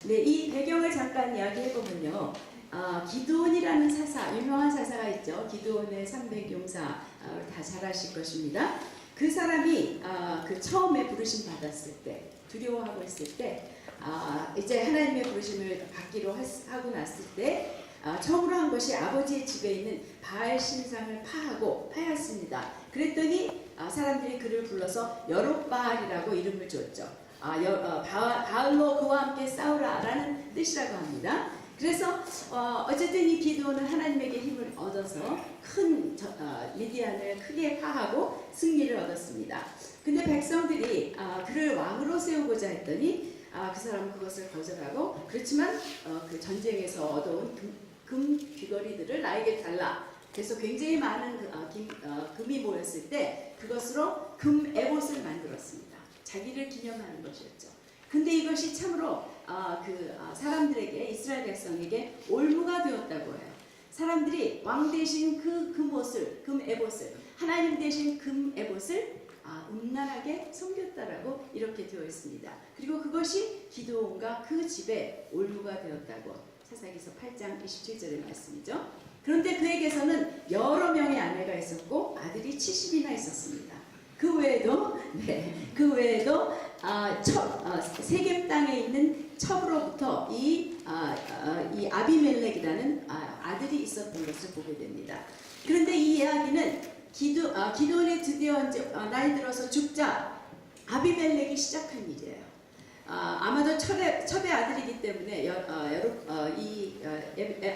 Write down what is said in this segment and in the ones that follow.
네, 이 배경을 잠깐 이야기해보면요. 기드온이라는 사사, 유명한 사사가 있죠. 기드온의 300용사, 다 잘 아실 것입니다. 그 사람이 그 처음에 부르심 받았을 때, 두려워하고 있을 때, 이제 하나님의 부르심을 받기로 하고 났을 때, 처음으로 한 것이 아버지의 집에 있는 바알 신상을 파였습니다. 그랬더니 사람들이 그를 불러서 여롯바알이라고 이름을 줬죠. 바알로 그와 함께 싸우라라는 뜻이라고 합니다. 그래서 어쨌든 이 기드온은 하나님에게 힘을 얻어서 큰 미디안을 크게 파하고 승리를 얻었습니다. 근데 백성들이 그를 왕으로 세우고자 했더니 그 사람은 그것을 거절하고, 그렇지만 그 전쟁에서 얻어온 금 귀걸이들을 나에게 달라. 그래서 굉장히 많은 금이 모였을 때 그것으로 금 에봇을 만들었습니다. 자기를 기념하는 것이었죠. 근데 이것이 참으로 사람들에게, 이스라엘 백성에게 올무가 되었다고 해요. 사람들이 왕 대신 그 금옷을, 금 에봇을, 하나님 대신 금 에봇을 음란하게 섬겼다라고 이렇게 되어 있습니다. 그리고 그것이 기드온과 그 집에 올무가 되었다고 사사기서 8장 27절의 말씀이죠. 그런데 그에게서는 여러 명의 아내가 있었고 아들이 70이나 있었습니다. 그 외에도 세겜 땅에 있는 첩으로부터 이 아비멜렉이라는 아들이 있었던 것을 보게 됩니다. 그런데 이 이야기는 기드온이 드디어 이제 나이 들어서 죽자 아비멜렉이 시작한 일이에요. 아마도 첩의 아들이기 때문에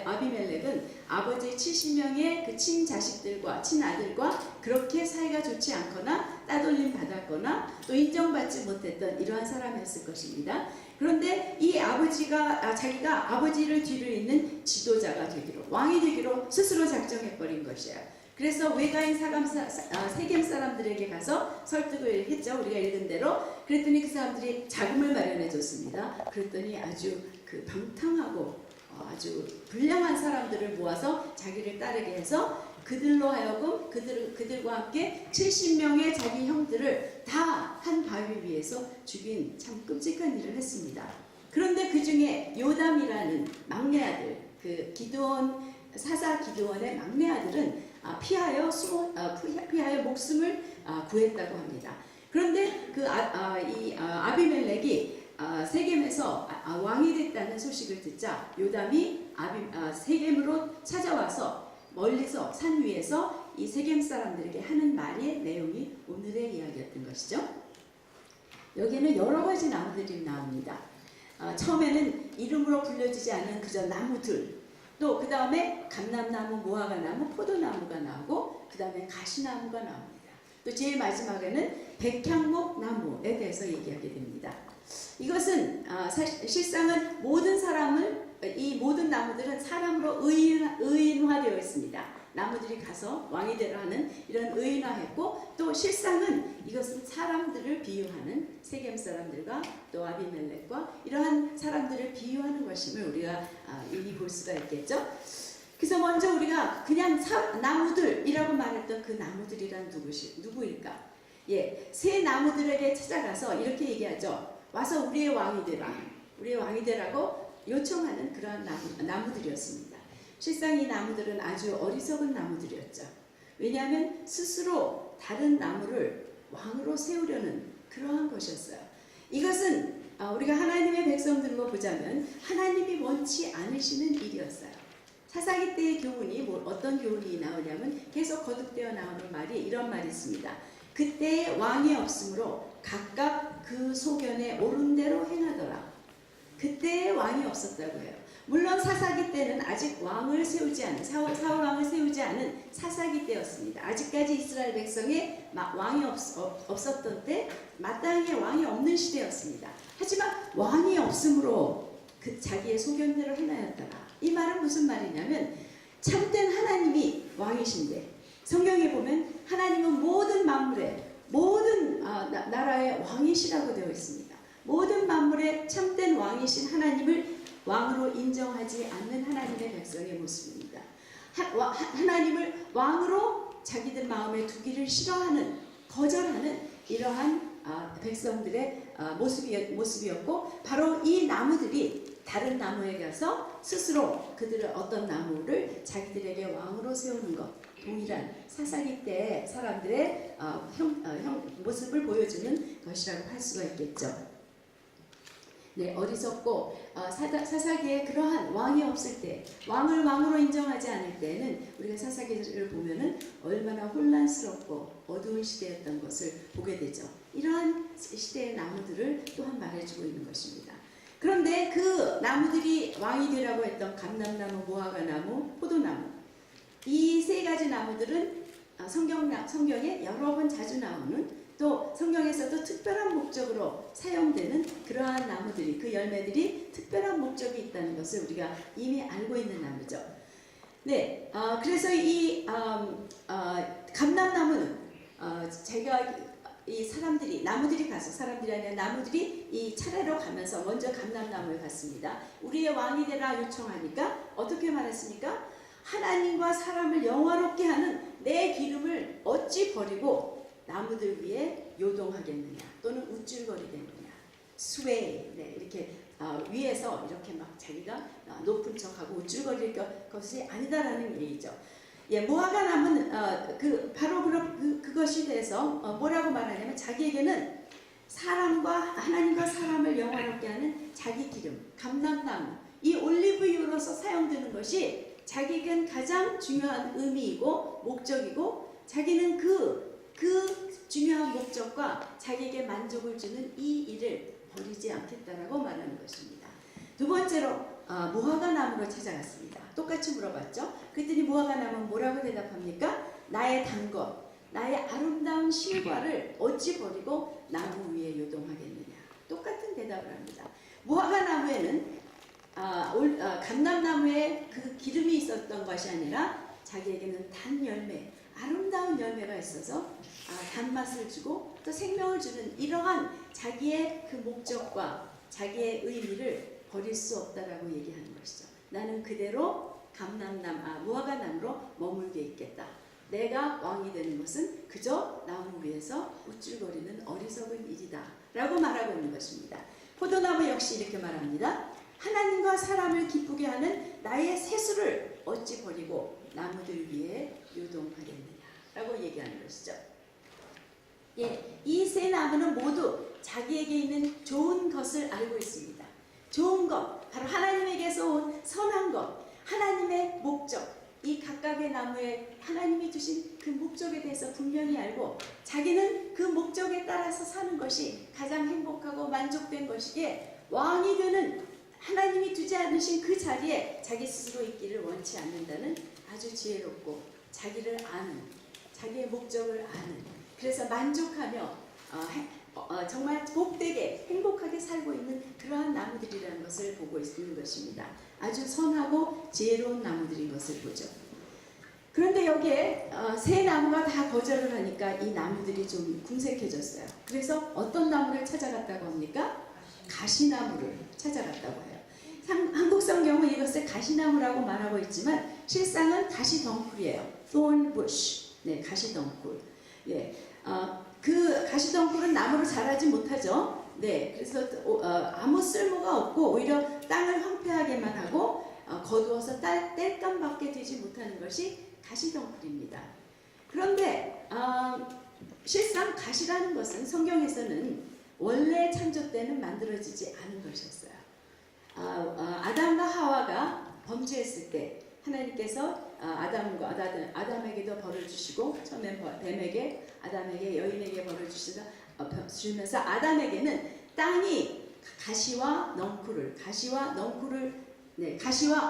아비멜렉은 아버지의 70명의 그 친자식들과 친아들과 그렇게 사이가 좋지 않거나 따돌림 받았거나 또 인정받지 못했던 이러한 사람이었을 것입니다. 그런데 이 아버지가 자기가 아버지를 뒤를 잇는 지도자가 되기로, 왕이 되기로 스스로 작정해버린 것이에요. 그래서 외가인 세겜 사람들에게 가서 설득을 했죠. 우리가 읽은 대로. 그랬더니 그 사람들이 자금을 마련해 줬습니다. 그랬더니 아주 방탕하고 아주 불량한 사람들을 모아서 자기를 따르게 해서 그들로 하여금 그들과 함께 70명의 자기 형들을 다 한 바위 위에서 죽인 참 끔찍한 일을 했습니다. 그런데 그 중에 요담이라는 막내 아들, 사사 기드온의 막내 아들은 피하여 목숨을 구했다고 합니다. 그런데 이 아비멜렉이 세겜에서 왕이 됐다는 소식을 듣자 요담이 세겜으로 찾아와서 멀리서 산 위에서 이 세겜 사람들에게 하는 말의 내용이 오늘의 이야기였던 것이죠. 여기에는 여러 가지 나무들이 나옵니다. 처음에는 이름으로 불려지지 않은 그저 나무들, 또 그 다음에 감람나무, 무화과나무, 포도나무가 나오고 그 다음에 가시나무가 나옵니다. 또 제일 마지막에는 백향목 나무에 대해서 얘기하게 됩니다. 이것은 실상은 이 모든 나무들은 사람으로 의인화되어 있습니다. 나무들이 가서 왕이 되라 하는 이런 의인화했고, 또 실상은 이것은 사람들을 비유하는 세겜 사람들과 또 아비멜렉과 이러한 사람들을 비유하는 것임을 우리가 이미 볼 수가 있겠죠. 그래서 먼저 우리가 그냥 나무들이라고 말했던 그 나무들이란 누구일까? 새 나무들에게 찾아가서 이렇게 얘기하죠. 와서 우리의 왕이 되라. 우리의 왕이 되라고 요청하는 그러한 나무들이었습니다. 실상 이 나무들은 아주 어리석은 나무들이었죠. 왜냐하면 스스로 다른 나무를 왕으로 세우려는 그러한 것이었어요. 이것은 우리가 하나님의 백성들로 보자면 하나님이 원치 않으시는 일이었어요. 사사기 때의 교훈이 어떤 교훈이 나오냐면 계속 거듭되어 나오는 말이 이런 말이 있습니다. 그때 왕이 없으므로 각각 그 소견에 옳은 대로 행하더라. 그때 왕이 없었다고 해요. 물론 사사기 때는 아직 왕을 세우지 않은, 사울왕을 세우지 않은 사사기 때였습니다. 아직까지 이스라엘 백성에 왕이 없었던 때, 마땅히 왕이 없는 시대였습니다. 하지만 왕이 없으므로 자기의 소견대로 행하였더라. 이 말은 무슨 말이냐면 참된 하나님이 왕이신데, 성경에 보면 하나님은 모든 만물의, 모든 나라의 왕이시라고 되어 있습니다. 모든 만물의 참된 왕이신 하나님을 왕으로 인정하지 않는 하나님의 백성의 모습입니다. 하나님을 왕으로 자기들 마음에 두기를 싫어하는, 거절하는 이러한 백성들의 모습이었고, 바로 이 나무들이 다른 나무에 가서 스스로 그들은 어떤 나무를 자기들에게 왕으로 세우는 것, 동일한 사사기 때 사람들의 모습을 보여주는 것이라고 할 수가 있겠죠. 네, 어리석고 사사기에 그러한 왕이 없을 때, 왕을 왕으로 인정하지 않을 때는 우리가 사사기를 보면은 얼마나 혼란스럽고 어두운 시대였던 것을 보게 되죠. 이러한 시대의 나무들을 또한 말해주고 있는 것입니다. 그런데 그 나무들이 왕이 되라고 했던 감람나무, 무화과나무, 포도나무, 이 세 가지 나무들은 성경에 여러 번 자주 나오는, 또 성경에서도 특별한 목적으로 사용되는 그러한 나무들이, 그 열매들이 특별한 목적이 있다는 것을 우리가 이미 알고 있는 나무죠. 네, 그래서 이 감람나무는 제가 이 사람들이, 나무들이 가서, 사람들이 아니라 나무들이 이 차례로 가면서 먼저 감람나무에 갔습니다. 우리의 왕이 되라 요청하니까 어떻게 말했습니까? 하나님과 사람을 영화롭게 하는 내 기름을 어찌 버리고 나무들 위에 요동하겠느냐, 또는 우쭐거리겠느냐, 스웨이, 네, 이렇게 위에서 이렇게 막 자기가 높은 척하고 우쭐거릴 것이 아니다라는 얘기죠. 예, 무화과나무는 바로 그것이 돼서 뭐라고 말하냐면, 자기에게는 하나님과 사람을 영화롭게 하는 자기 기름, 감람나무, 이 올리브유로서 사용되는 것이 자기에겐 가장 중요한 의미이고 목적이고, 자기는 그 중요한 목적과 자기에게 만족을 주는 이 일을 버리지 않겠다라고 말하는 것입니다. 두 번째로 무화과나무로 찾아갔습니다. 똑같이 물어봤죠. 그랬더니 무화과나무는 뭐라고 대답합니까? 나의 단 것, 나의 아름다운 실과를 어찌 버리고 나무 위에 요동하겠느냐. 똑같은 대답을 합니다. 무화과나무에는 감람나무에 그 기름이 있었던 것이 아니라 자기에게는 단 열매, 아름다운 열매가 있어서 단맛을 주고 또 생명을 주는 이러한 자기의 그 목적과 자기의 의미를 버릴 수 없다라고 얘기하는 것이죠. 나는 그대로 무화과나무로 머물게 있겠다. 내가 왕이 되는 것은 그저 나무 위에서 우쭐거리는 어리석은 일이다 라고 말하고 있는 것입니다. 포도나무 역시 이렇게 말합니다. 하나님과 사람을 기쁘게 하는 나의 세수를 어찌 버리고 나무들 위에 요동하겠느냐 라고 얘기하는 것이죠. 예, 이 세 나무는 모두 자기에게 있는 좋은 것을 알고 있습니다. 좋은 것, 바로 하나님에게서 온 선한 것, 하나님의 목적, 이 각각의 나무에 하나님이 주신 그 목적에 대해서 분명히 알고 자기는 그 목적에 따라서 사는 것이 가장 행복하고 만족된 것이기에 왕이 되는, 하나님이 두지 않으신 그 자리에 자기 스스로 있기를 원치 않는다는 아주 지혜롭고 자기를 아는, 자기의 목적을 아는, 그래서 만족하며 정말 복되게 행복하게 살고 있는 그러한 나무들이라는 것을 보고 있는 것입니다. 아주 선하고 지혜로운 나무들인 것을 보죠. 그런데 여기에 세 나무가 다 거절을 하니까 이 나무들이 좀 궁색해졌어요. 그래서 어떤 나무를 찾아갔다고 합니까? 가시나무를 찾아갔다고 해요. 한국 성경은 이것을 가시나무라고 말하고 있지만 실상은 가시덩굴이에요. thorn bush. 네, 가시덩굴. 예, 그 가시덩굴은 나무로 자라지 못하죠. 네, 그래서 아무 쓸모가 없고 오히려 땅을 황폐하게만 하고 거두어서 땔감밖에 되지 못하는 것이 가시덩굴입니다. 그런데 실상 가시라는 것은 성경에서는 원래 창조 때는 만들어지지 않은 것이었어요. 아담과 하와가 범죄했을 때 하나님께서 아담에게도 벌을 주시고, 처음엔 뱀에게, 아담에게, 여인에게 벌을 주시면서 아담에게는 땅이 가시와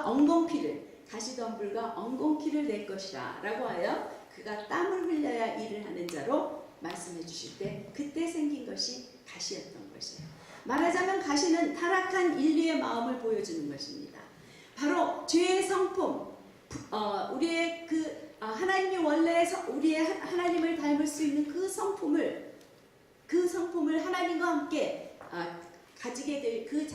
엉겅퀴를, 가시덤불과 엉겅퀴를 낼 것이라 라고 하여 그가 땀을 흘려야 일을 하는 자로 말씀해 주실 때 그때 생긴 것이 가시였던 것이에요. 말하자면 가시는 타락한 인류의 마음을 보여주는 것입니다. 바로 죄의 성품, 우리의 하나님이 원래 우리의 하나님을 닮을 수 있는 그 성품을 하나님과 함께 가지게 될 그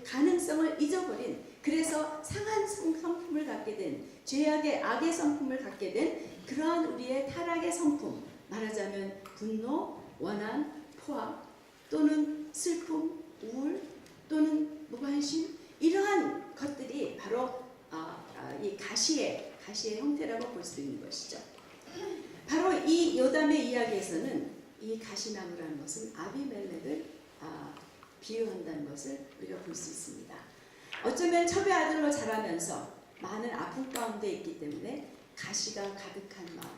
가능성을 잊어버린, 그래서 상한 성품을 갖게 된, 죄악의 악의 성품을 갖게 된 그러한 우리의 타락의 성품, 말하자면 분노, 원한, 포악, 또는 슬픔, 우울, 또는 무관심, 이런 가시의 형태라고 볼 수 있는 것이죠. 바로 이 요담의 이야기에서는 이 가시나무라는 것은 아비멜렉을 비유한다는 것을 우리가 볼 수 있습니다. 어쩌면 첩의 아들로 자라면서 많은 아픔 가운데 있기 때문에 가시가 가득한 마음,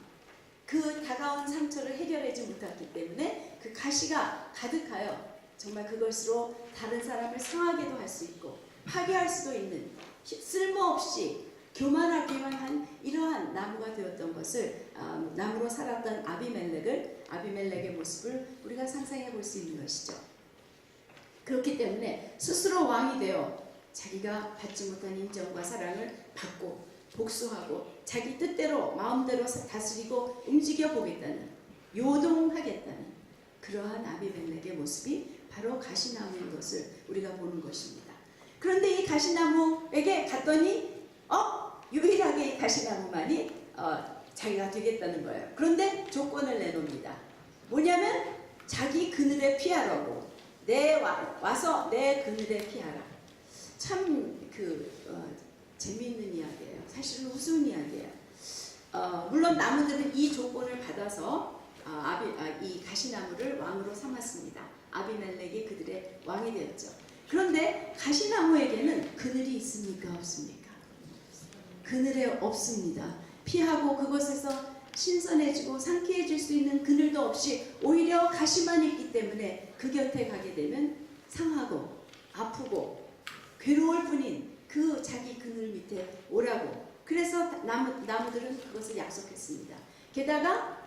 그 다가온 상처를 해결하지 못했기 때문에 그 가시가 가득하여 정말 그것으로 다른 사람을 상하게도 할 수 있고 파괴할 수도 있는 쓸모없이 교만하기만 한 이러한 나무가 되었던 것을 나무로 살았던 아비멜렉의 모습을 우리가 상상해 볼 수 있는 것이죠. 그렇기 때문에 스스로 왕이 되어 자기가 받지 못한 인정과 사랑을 받고 복수하고 자기 뜻대로 마음대로 다스리고 움직여 보겠다는, 요동하겠다는 그러한 아비멜렉의 모습이 바로 가시나무인 것을 우리가 보는 것입니다. 그런데 이 가시나무에게 갔더니 유일하게 이 가시나무만이 자기가 되겠다는 거예요. 그런데 조건을 내놓습니다. 뭐냐면 자기 그늘에 피하라고. 와서 내 그늘에 피하라. 참 재미있는 이야기예요. 사실은 우스운 이야기예요. 물론 나무들은 이 조건을 받아서 이 가시나무를 왕으로 삼았습니다. 아비멜렉이 그들의 왕이 되었죠. 그런데 가시나무에게는 그늘이 있습니까? 없습니까? 그늘에 없습니다. 피하고 그곳에서 신선해지고 상쾌해질 수 있는 그늘도 없이 오히려 가시만 있기 때문에 그 곁에 가게 되면 상하고 아프고 괴로울 뿐인 그 자기 그늘 밑에 오라고. 그래서 나무들은 그것을 약속했습니다. 게다가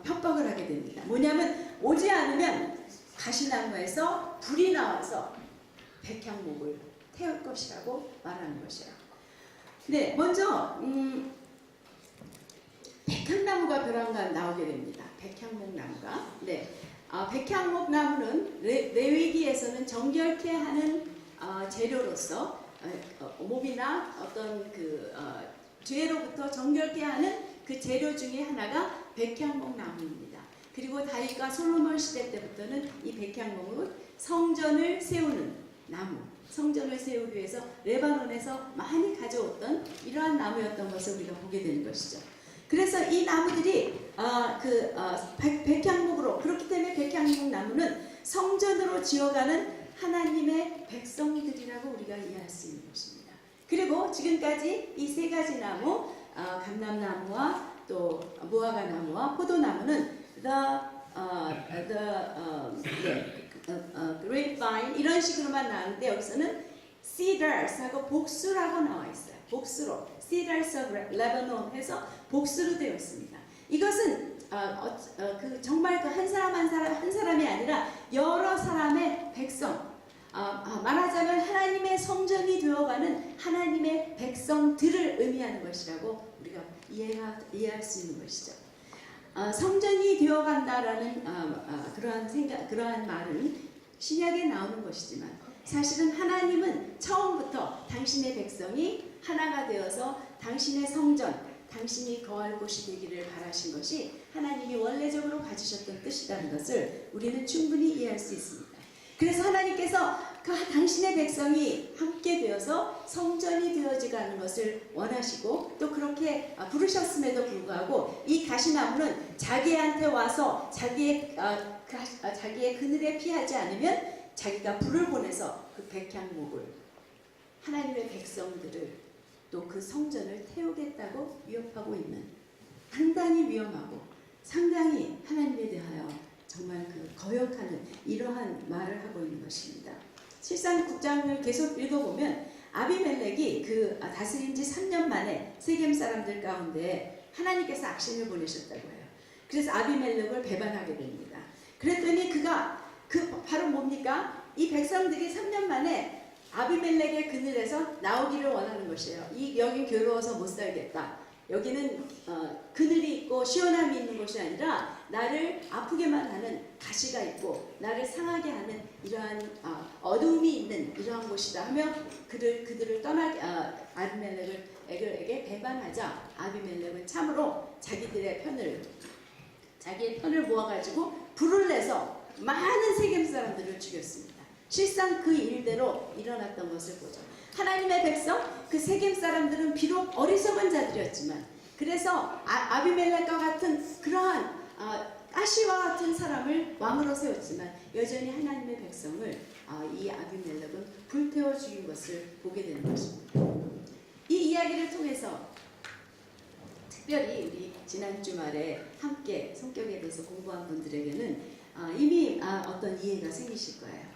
협박을 하게 됩니다. 뭐냐면 오지 않으면 가시나무에서 불이 나와서 백향목을 태울 것이라고 말하는 것이에요. 네, 먼저 백향나무가 벼랑간 나오게 됩니다. 백향목 나무가. 네, 백향목 나무는 레위기에서는 정결케 하는 재료로서 몸이나 어떤 죄로부터 정결케 하는 그 재료 중에 하나가 백향목 나무입니다. 그리고 다윗과 솔로몬 시대 때부터는 이 백향목은 성전을 세우는 나무, 성전을 세우기 위해서 레바논에서 많이 가져왔던 이러한 나무였던 것을 우리가 보게 되는 것이죠. 그래서 이 나무들이 백향목으로, 그렇기 때문에 백향목 나무는 성전으로 지어가는 하나님의 백성들이라고 우리가 이해할 수 있는 것입니다. 그리고 지금까지 이 세 가지 나무, 감람나무와 또 무화과 나무와 포도나무는 grapevine 이런 식으로만 나오는데 여기서는 cedars하고 복수라고 나와 있어요. 복수로 cedars of Lebanon 해서 복수로 되어 있습니다. 이것은 정말 그 한 사람 한 사람이 아니라 여러 사람의 백성, 말하자면 하나님의 성전이 되어가는 하나님의 백성들을 의미하는 것이라고 우리가 이해할 수 있는 것이죠. 성전이 되어간다라는 그러한 말은 신약에 나오는 것이지만 사실은 하나님은 처음부터 당신의 백성이 하나가 되어서 당신의 성전, 당신이 거할 곳이 되기를 바라신 것이 하나님이 원래적으로 가지셨던 뜻이라는 것을 우리는 충분히 이해할 수 있습니다. 그래서 하나님께서 당신의 백성이 함께 되어서 성전이 되어지가는 것을 원하시고 또 그렇게 부르셨음에도 불구하고 이 가시나무는 자기한테 와서 자기의 그늘에 피하지 않으면 자기가 불을 보내서 그 백향목을, 하나님의 백성들을 또 그 성전을 태우겠다고 위협하고 있는, 상당히 위험하고 상당히 하나님에 대하여 정말 거역하는 이러한 말을 하고 있는 것입니다. 실상 9장을 계속 읽어보면 아비멜렉이 다스린 지 3년 만에 세겜 사람들 가운데 하나님께서 악신을 보내셨다고 해요. 그래서 아비멜렉을 배반하게 됩니다. 그랬더니 바로 뭡니까? 이 백성들이 3년 만에 아비멜렉의 그늘에서 나오기를 원하는 것이에요. 여긴 괴로워서 못 살겠다. 여기는 그늘이 있고 시원함이 있는 곳이 아니라 나를 아프게만 하는 가시가 있고 나를 상하게 하는 이러한 어두움이 있는 이러한 곳이다 하며 그들을 떠나게 아비멜렉에게 배반하자 아비멜렉은 참으로 자기의 편을 모아가지고 불을 내서 많은 세겜 사람들을 죽였습니다. 실상 그 일대로 일어났던 것을 보죠. 하나님의 백성, 그 세겜 사람들은 비록 어리석은 자들이었지만, 그래서 아비멜렉과 같은 그러한 가시와 같은 사람을 왕으로 세웠지만 여전히 하나님의 백성을 이 아비멜렉은 불태워 죽인 것을 보게 되는 것입니다. 이 이야기를 통해서 특별히 우리 지난 주말에 함께 성격에 대해서 공부한 분들에게는 이미 어떤 이해가 생기실 거예요.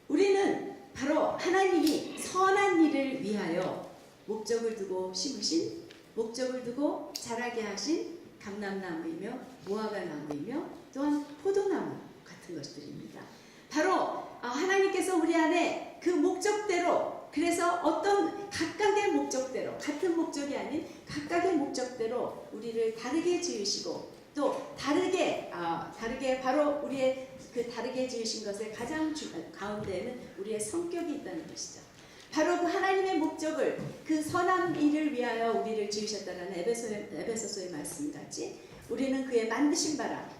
우리는 바로 하나님이 선한 일을 위하여 목적을 두고 심으신, 목적을 두고 자라게 하신 감람나무이며 무화과나무이며 또한 포도나무 같은 것들입니다. 바로 하나님께서 우리 안에 그 목적대로, 그래서 어떤 각각의 목적대로, 같은 목적이 아닌 각각의 목적대로 우리를 다르게 지으시고, 또 다르게 바로 우리의 그 다르게 지으신 것의 가장 가운데에는 우리의 성격이 있다는 것이죠. 바로 그 하나님의 목적을, 그 선한 일을 위하여 우리를 지으셨다는 에베소서의 말씀같이 우리는 그의 만드신 바라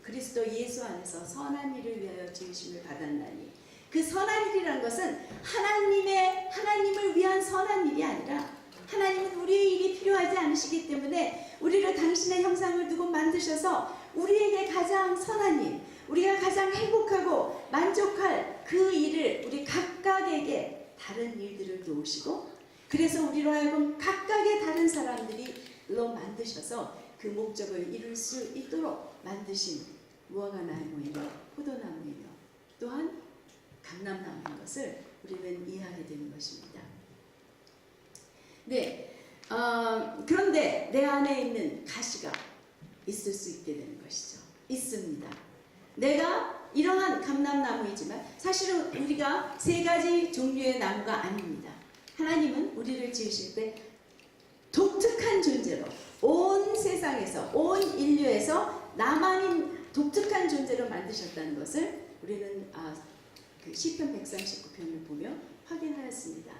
그리스도 예수 안에서 선한 일을 위하여 지으심을 받았나니, 그 선한 일이란 것은 하나님을 위한 선한 일이 아니라, 하나님은 우리의 일이 필요하지 않으시기 때문에 우리를 당신의 형상을 두고 만드셔서 우리에게 가장 선한 일, 우리가 가장 행복하고 만족할 그 일을 우리 각각에게 다른 일들을 놓으시고, 그래서 우리로 하여금 각각의 다른 사람들로 만드셔서 그 목적을 이룰 수 있도록 만드신 무화과나무이며 포도나무이며 또한 감람나무인 것을 우리는 이해하게 되는 것입니다. 네, 그런데 내 안에 있는 가시가 있을 수 있게 되는 것이죠. 있습니다. 내가 이러한 감람나무이지만 사실은 우리가 세 가지 종류의 나무가 아닙니다. 하나님은 우리를 지으실 때 독특한 존재로, 온 세상에서, 온 인류에서 나만인 독특한 존재로 만드셨다는 것을 우리는 그 시편 139편을 보며 확인하였습니다.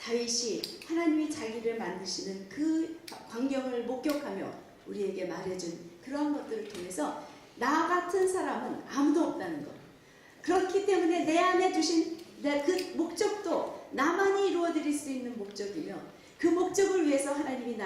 다윗이 하나님이 자기를 만드시는 그 광경을 목격하며 우리에게 말해준 그러한 것들을 통해서 나 같은 사람은 아무도 없다는 것, 그렇기 때문에 내 안에 두신 그 목적도 나만이 이루어드릴 수 있는 목적이며, 그 목적을 위해서 하나님이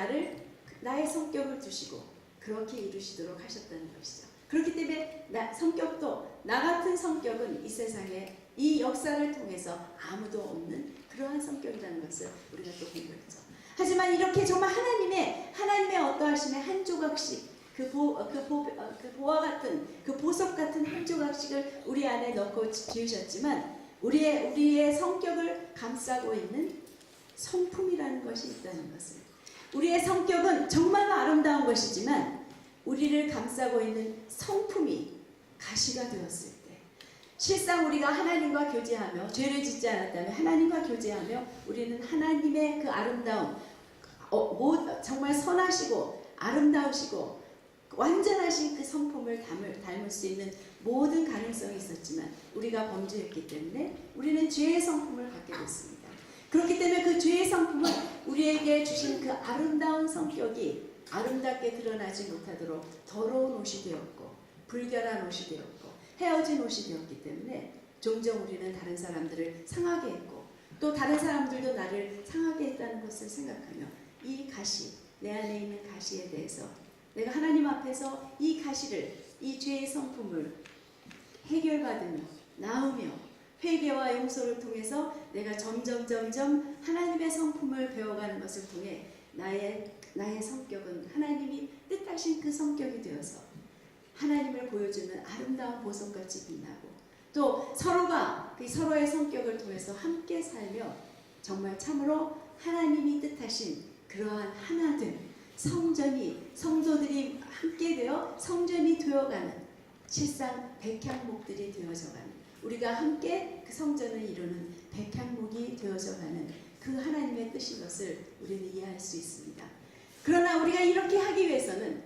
나의 성격을 주시고 그렇게 이루시도록 하셨다는 것이죠. 그렇기 때문에 성격도, 나 같은 성격은 이 세상에 이 역사를 통해서 아무도 없는 그러한 성격이라는 것을 우리가 또 공부했죠. 하지만 이렇게 정말 하나님의 어떠하심의 한 조각씩, 그 보화 같은, 그 보석 같은 한 조각씩을 우리 안에 넣고 지으셨지만, 우리의 성격을 감싸고 있는 성품이라는 것이 있다는 것을, 우리의 성격은 정말 아름다운 것이지만 우리를 감싸고 있는 성품이 가시가 되었을 때, 실상 우리가 하나님과 교제하며, 죄를 짓지 않았다면 하나님과 교제하며 우리는 하나님의 그 아름다움, 정말 선하시고 아름다우시고 완전하신 그 성품을 닮을 수 있는 모든 가능성이 있었지만 우리가 범죄했기 때문에 우리는 죄의 성품을 갖게 됐습니다. 그렇기 때문에 그 죄의 성품은 우리에게 주신 그 아름다운 성격이 아름답게 드러나지 못하도록 더러운 옷이 되었고, 불결한 옷이 되었고, 헤어진 옷이 되었기 때문에 종종 우리는 다른 사람들을 상하게 했고, 또 다른 사람들도 나를 상하게 했다는 것을 생각하며 이 가시, 내 안에 있는 가시에 대해서 내가 하나님 앞에서 이 가시를, 이 죄의 성품을 해결받으며 나으며 회개와 용서를 통해서 내가 점점 하나님의 성품을 배워가는 것을 통해 나의 성격은 하나님이 뜻하신 그 성격이 되어서 하나님을 보여주는 아름다운 보석같이 빛나고, 또 서로가 그 서로의 성격을 통해서 함께 살며 정말 참으로 하나님이 뜻하신 그러한 하나된 성도들이 함께 되어 성전이 되어가는, 실상 백향목들이 되어져가는, 우리가 함께 그 성전을 이루는 백향목이 되어져가는 그 하나님의 뜻인 것을 우리는 이해할 수 있습니다. 그러나 우리가 이렇게 하기 위해서는,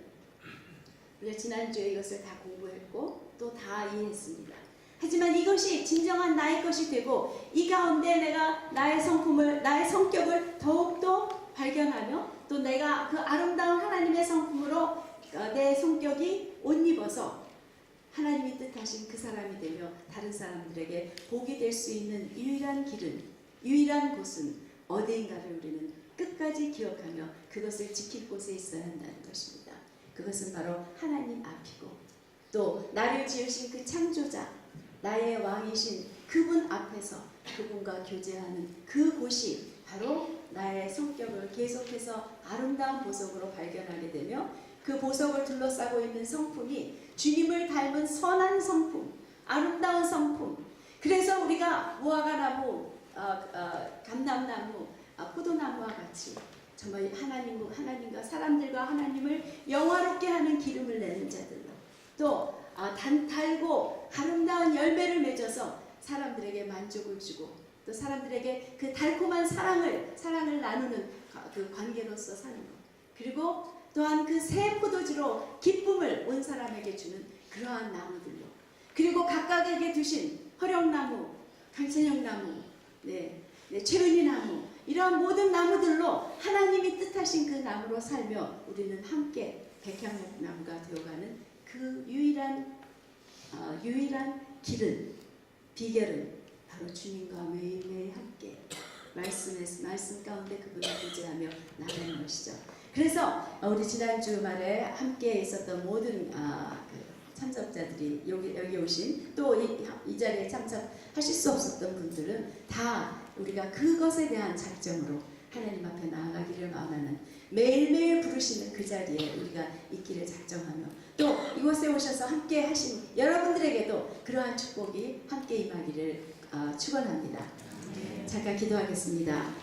우리가 지난주에 이것을 다 공부했고 또 다 이해했습니다. 하지만 이것이 진정한 나의 것이 되고 이 가운데 내가 나의 성격을 더욱더 발견하며, 또 내가 그 아름다운 하나님의 성품으로 내 성격이 옷 입어서 하나님이 뜻하신 그 사람이 되며 다른 사람들에게 복이 될 수 있는 유일한 길은 유일한 곳은 어디인가를 우리는 끝까지 기억하며 그것을 지킬 곳에 있어야 한다는 것입니다. 그것은 바로 하나님 앞이고 또 나를 지으신 그 창조자, 나의 왕이신 그분 앞에서 그분과 교제하는 그곳이 바로 나의 성격을 계속해서 아름다운 보석으로 발견하게 되며 그 보석을 둘러싸고 있는 성품이 주님을 닮은 선한 성품, 아름다운 성품. 그래서 우리가 무화과나무, 감람나무, 포도나무와 같이 정말 하나님과 사람들과 하나님을 영화롭게 하는 기름을 내는 자들로 또 달고 아름다운 열매를 맺어서 사람들에게 만족을 주고 또 사람들에게 그 달콤한 사랑을 나누는 그 관계로서 사는 것. 그리고 또한 그 새 포도주로 기쁨을 온 사람에게 주는 그러한 나무들로. 그리고 각각에게 두신 허령나무, 강천형나무, 최은희나무 이러한 모든 나무들로 하나님이 뜻하신 그 나무로 살며 우리는 함께 백향나무가 되어가는 그 유일한 길은 비결은 바로 주님과 매일매일 함께 말씀 가운데 그분을 교제하며 나가는 것이죠. 그래서 우리 지난주 말에 함께 있었던 모든 참석자들이 여기 오신 또 이 자리에 참석하실 수 없었던 분들은 다 우리가 그것에 대한 작정으로 하나님 앞에 나아가기를 원하는 매일매일 부르시는 그 자리에 우리가 있기를 작정하며 또 이곳에 오셔서 함께 하신 여러분들에게도 그러한 축복이 함께 임하기를 축원합니다. 잠깐 기도하겠습니다.